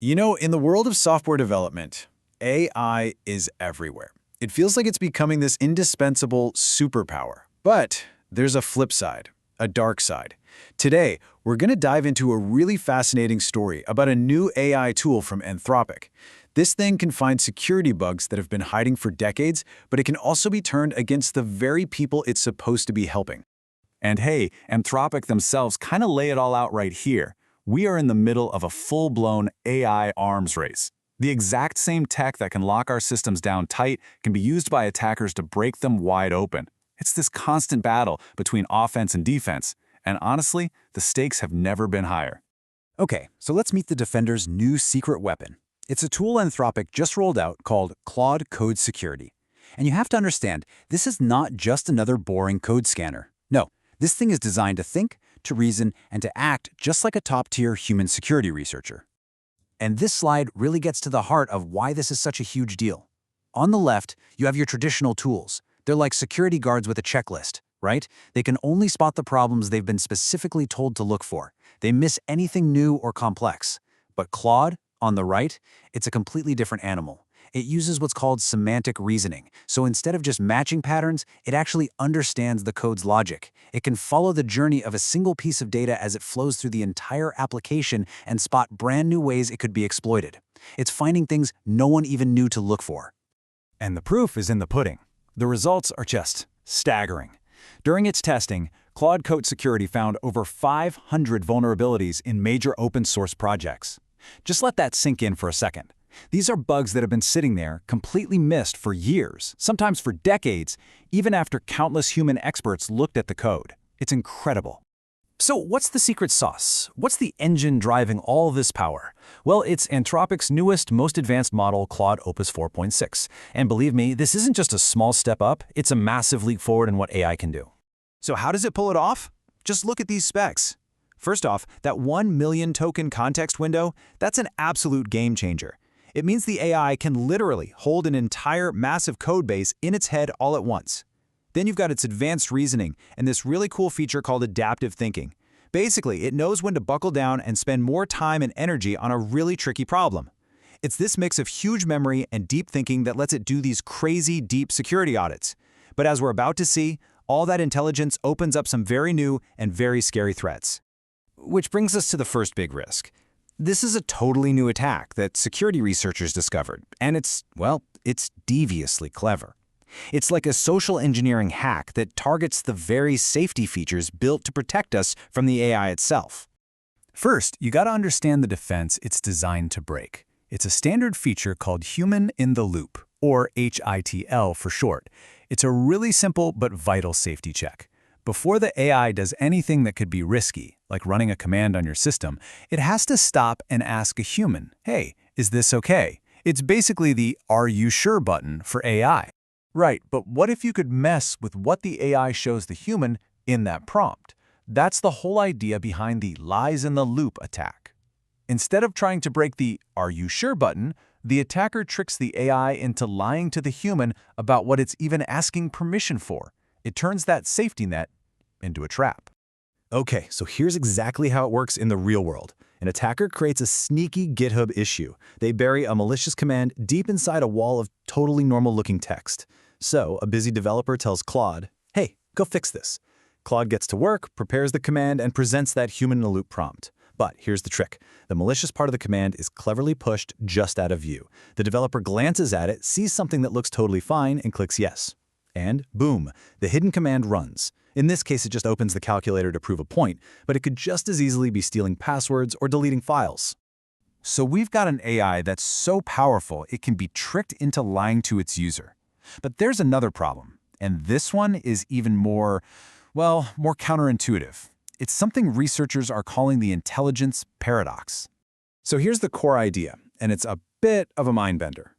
You know, in the world of software development, AI is everywhere. It feels like it's becoming this indispensable superpower. But there's a flip side, a dark side. Today, we're going to dive into a really fascinating story about a new AI tool from Anthropic. This thing can find security bugs that have been hiding for decades, but it can also be turned against the very people it's supposed to be helping. And hey, Anthropic themselves kind of lay it all out right here. We are in the middle of a full-blown AI arms race. The exact same tech that can lock our systems down tight can be used by attackers to break them wide open. It's this constant battle between offense and defense, and honestly, the stakes have never been higher. Okay, so let's meet the defender's new secret weapon. It's a tool Anthropic just rolled out called Claude Code Security. And you have to understand, this is not just another boring code scanner. No, this thing is designed to think, to reason, and to act just like a top-tier human security researcher. And this slide really gets to the heart of why this is such a huge deal. On the left, you have your traditional tools. They're like security guards with a checklist, right? They can only spot the problems they've been specifically told to look for. They miss anything new or complex. But Claude, on the right, it's a completely different animal. It uses what's called semantic reasoning. So instead of just matching patterns, it actually understands the code's logic. It can follow the journey of a single piece of data as it flows through the entire application and spot brand new ways it could be exploited. It's finding things no one even knew to look for. And the proof is in the pudding. The results are just staggering. During its testing, Claude Code Security found over 500 vulnerabilities in major open-source projects. Just let that sink in for a second. These are bugs that have been sitting there, completely missed for years, sometimes for decades, even after countless human experts looked at the code. It's incredible. So what's the secret sauce? What's the engine driving all this power? Well, it's Anthropic's newest, most advanced model, Claude Opus 4.6. And believe me, this isn't just a small step up, it's a massive leap forward in what AI can do. So how does it pull it off? Just look at these specs. First off, that 1 million token context window, that's an absolute game changer. It means the AI can literally hold an entire massive code base in its head all at once. Then you've got its advanced reasoning and this really cool feature called adaptive thinking. Basically, it knows when to buckle down and spend more time and energy on a really tricky problem. It's this mix of huge memory and deep thinking that lets it do these crazy deep security audits. But as we're about to see, all that intelligence opens up some very new and very scary threats. Which brings us to the first big risk. This is a totally new attack that security researchers discovered, and it's deviously clever. It's like a social engineering hack that targets the very safety features built to protect us from the AI itself. First, you gotta understand the defense it's designed to break. It's a standard feature called Human in the Loop, or HITL for short. It's a really simple but vital safety check. Before the AI does anything that could be risky, like running a command on your system, it has to stop and ask a human, hey, is this okay? It's basically the "Are you sure?" button for AI. Right, but what if you could mess with what the AI shows the human in that prompt? That's the whole idea behind the lies in the loop attack. Instead of trying to break the "Are you sure?" button, the attacker tricks the AI into lying to the human about what it's even asking permission for. It turns that safety net into a trap. Okay, so here's exactly how it works in the real world. An attacker creates a sneaky GitHub issue. They bury a malicious command deep inside a wall of totally normal-looking text. So a busy developer tells Claude, hey, go fix this. Claude gets to work, prepares the command, and presents that human-in-the-loop prompt. But here's the trick. The malicious part of the command is cleverly pushed just out of view. The developer glances at it, sees something that looks totally fine, and clicks yes. And boom, the hidden command runs. In this case, it just opens the calculator to prove a point, but it could just as easily be stealing passwords or deleting files. So we've got an AI that's so powerful it can be tricked into lying to its user. But there's another problem, and this one is even more counterintuitive. It's something researchers are calling the intelligence paradox. So here's the core idea, and it's a bit of a mind-bender.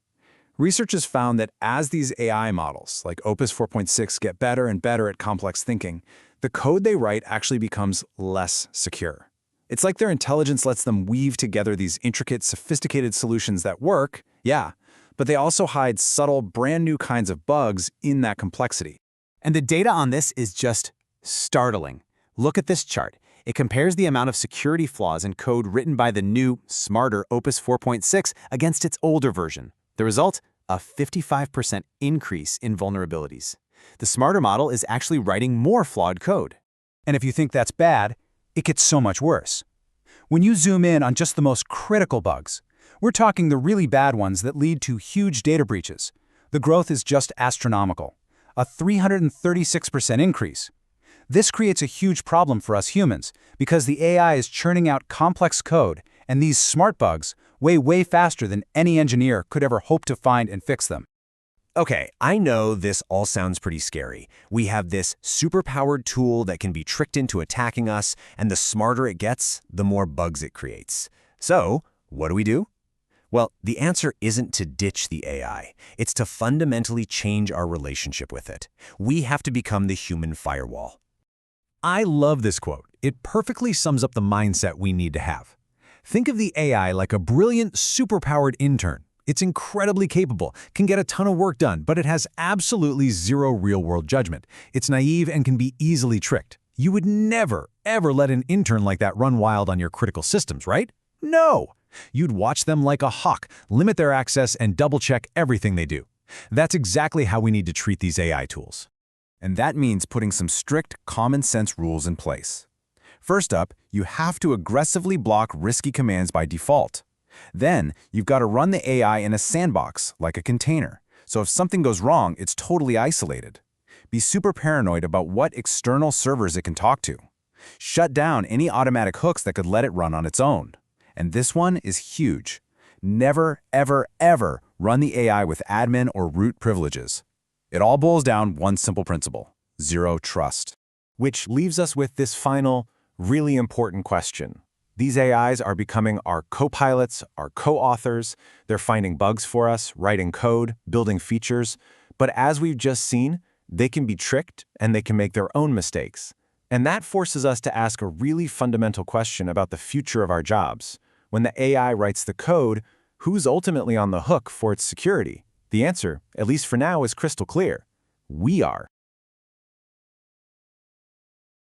Researchers found that as these AI models, like Opus 4.6, get better and better at complex thinking, the code they write actually becomes less secure. It's like their intelligence lets them weave together these intricate, sophisticated solutions that work, yeah, but they also hide subtle, brand new kinds of bugs in that complexity. And the data on this is just startling. Look at this chart. It compares the amount of security flaws in code written by the new, smarter Opus 4.6 against its older version. The result? A 55% increase in vulnerabilities. The smarter model is actually writing more flawed code. And if you think that's bad, it gets so much worse. When you zoom in on just the most critical bugs, we're talking the really bad ones that lead to huge data breaches. The growth is just astronomical, a 336% increase. This creates a huge problem for us humans because the AI is churning out complex code, and these smart bugs way faster than any engineer could ever hope to find and fix them. Okay, I know this all sounds pretty scary. We have this super-powered tool that can be tricked into attacking us, and the smarter it gets, the more bugs it creates. So, what do? Well, the answer isn't to ditch the AI. It's to fundamentally change our relationship with it. We have to become the human firewall. I love this quote. It perfectly sums up the mindset we need to have. Think of the AI like a brilliant, superpowered intern. It's incredibly capable, can get a ton of work done, but it has absolutely zero real-world judgment. It's naive and can be easily tricked. You would never, ever let an intern like that run wild on your critical systems, right? No! You'd watch them like a hawk, limit their access, and double-check everything they do. That's exactly how we need to treat these AI tools. And that means putting some strict, common-sense rules in place. First up, you have to aggressively block risky commands by default. Then, you've got to run the AI in a sandbox, like a container, so if something goes wrong, it's totally isolated. Be super paranoid about what external servers it can talk to. Shut down any automatic hooks that could let it run on its own. And this one is huge. Never, ever run the AI with admin or root privileges. It all boils down one simple principle: zero trust. Which leaves us with this final, really important question. These AIs are becoming our co-pilots, our co-authors. They're finding bugs for us, writing code, building features. But as we've just seen, they can be tricked and they can make their own mistakes. And that forces us to ask a really fundamental question about the future of our jobs. When the AI writes the code, who's ultimately on the hook for its security? The answer, at least for now, is crystal clear. We are.